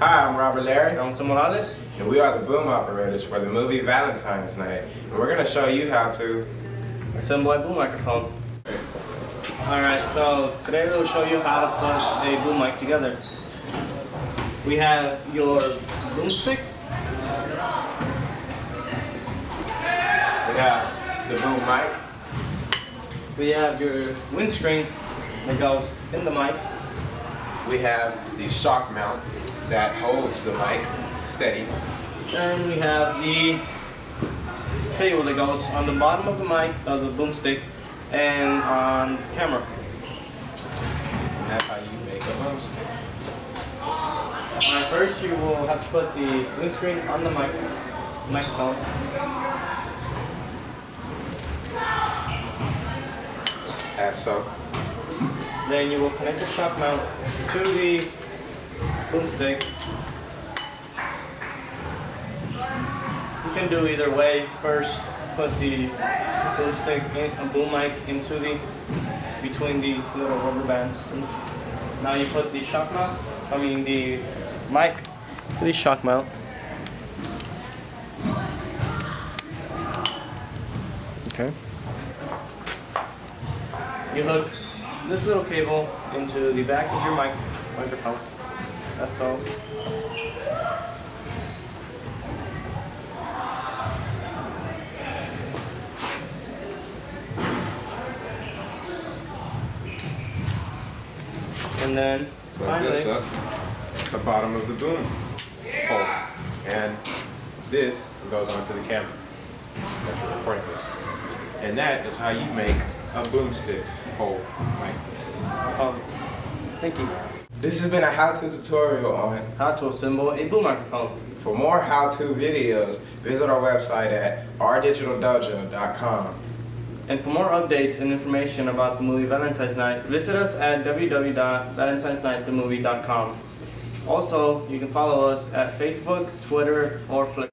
Hi, I'm Robert Larry. I'm Sam Morales. And we are the boom operators for the movie Valentine's Night. And we're going to show you how to assemble a boom microphone. Alright, so today we'll show you how to put a boom mic together. We have your boomstick. We have the boom mic. We have your windscreen that goes in the mic. We have the shock mount that holds the mic steady. And we have the cable that goes on the bottom of the mic, of the boomstick, and on camera. And that's how you make a boomstick. Alright, first you will have to put the windscreen on the microphone. As so. Then you will connect the shock mount to the boomstick. You can do either way. First, put the boomstick in a boom mic into between these little rubber bands. Now you put the shock mount, the mic to the shock mount. Okay. You hook this little cable into the back of your microphone. That's all. And then Plug this up at the bottom of the boom hole. And this goes onto the camera that you're recording with. And that is how you make a boomstick hole mic. Thank you. This has been a how-to tutorial on How to assemble a boom microphone. For more how-to videos, visit our website at ourdigitaldojo.com. And for more updates and information about the movie Valentine's Night, visit us at www.valentinesnightthemovie.com. Also, you can follow us at Facebook, Twitter, or Flickr.